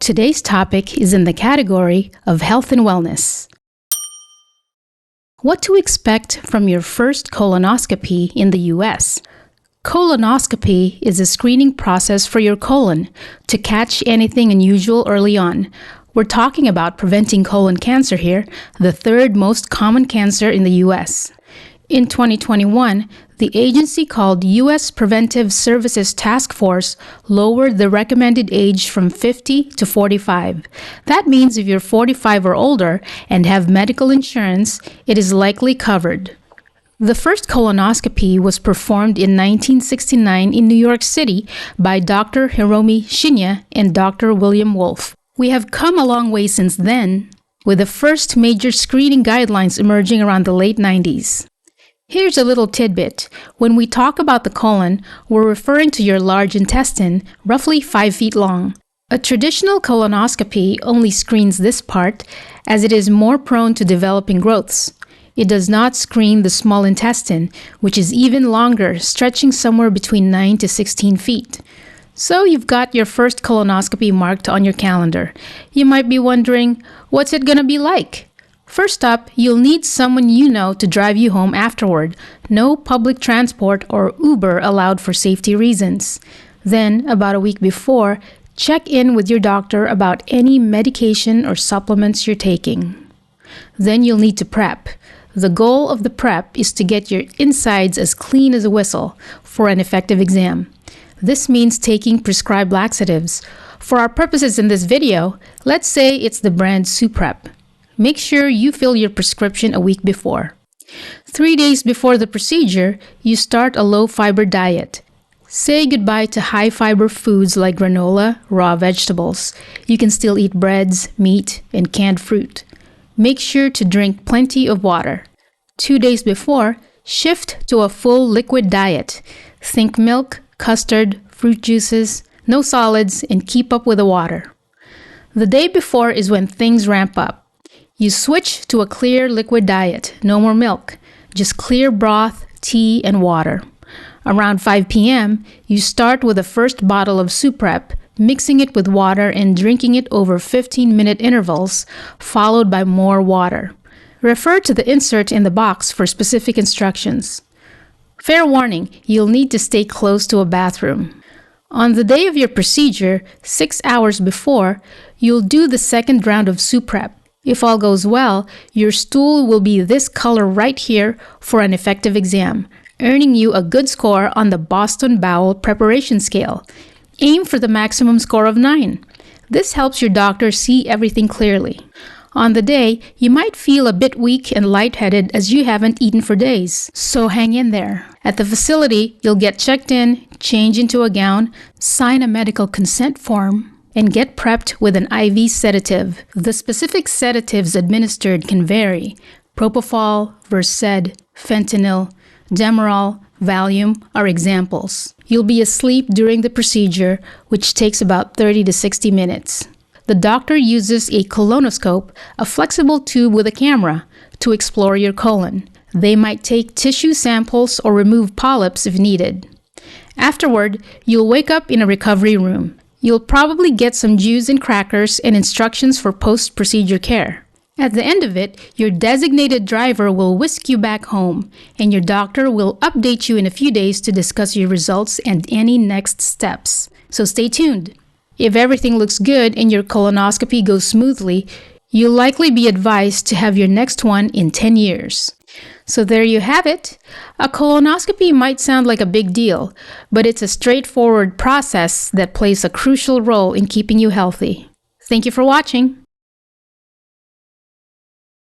Today's topic is in the category of health and wellness. What to expect from your first colonoscopy in the U.S. Colonoscopy is a screening process for your colon to catch anything unusual early on. We're talking about preventing colon cancer here, the third most common cancer in the U.S. In 2021, the agency called U.S. Preventive Services Task Force lowered the recommended age from 50 to 45. That means if you're 45 or older and have medical insurance, it is likely covered. The first colonoscopy was performed in 1969 in New York City by Dr. Hiromi Shinya and Dr. William Wolfe. We have come a long way since then, with the first major screening guidelines emerging around the late 90s. Here's a little tidbit. When we talk about the colon, we're referring to your large intestine, roughly 5 feet long. A traditional colonoscopy only screens this part, as it is more prone to developing growths. It does not screen the small intestine, which is even longer, stretching somewhere between 9 to 16 feet. So you've got your first colonoscopy marked on your calendar. You might be wondering, what's it gonna be like? First up, you'll need someone you know to drive you home afterward. No public transport or Uber allowed for safety reasons. Then, about a week before, check in with your doctor about any medication or supplements you're taking. Then you'll need to prep. The goal of the prep is to get your insides as clean as a whistle for an effective exam. This means taking prescribed laxatives. For our purposes in this video, let's say it's the brand Suprep. Make sure you fill your prescription a week before. 3 days before the procedure, you start a low-fiber diet. Say goodbye to high-fiber foods like granola, raw vegetables. You can still eat breads, meat, and canned fruit. Make sure to drink plenty of water. 2 days before, shift to a full liquid diet. Think milk, custard, fruit juices, no solids, and keep up with the water. The day before is when things ramp up. You switch to a clear liquid diet, no more milk, just clear broth, tea, and water. Around 5 p.m., you start with the first bottle of Suprep, mixing it with water and drinking it over 15-minute intervals, followed by more water. Refer to the insert in the box for specific instructions. Fair warning, you'll need to stay close to a bathroom. On the day of your procedure, 6 hours before, you'll do the second round of Suprep. If all goes well, your stool will be this color right here for an effective exam, earning you a good score on the Boston Bowel Preparation Scale. Aim for the maximum score of 9. This helps your doctor see everything clearly. On the day, you might feel a bit weak and lightheaded as you haven't eaten for days, so hang in there. At the facility, you'll get checked in, change into a gown, sign a medical consent form, and get prepped with an IV sedative. The specific sedatives administered can vary. Propofol, Versed, fentanyl, Demerol, Valium are examples. You'll be asleep during the procedure, which takes about 30 to 60 minutes. The doctor uses a colonoscope, a flexible tube with a camera, to explore your colon. They might take tissue samples or remove polyps if needed. Afterward, you'll wake up in a recovery room. You'll probably get some juice and crackers and instructions for post-procedure care. At the end of it, your designated driver will whisk you back home, and your doctor will update you in a few days to discuss your results and any next steps. So stay tuned. If everything looks good and your colonoscopy goes smoothly, you'll likely be advised to have your next one in 10 years. So there you have it. A colonoscopy might sound like a big deal, but it's a straightforward process that plays a crucial role in keeping you healthy. Thank you for watching.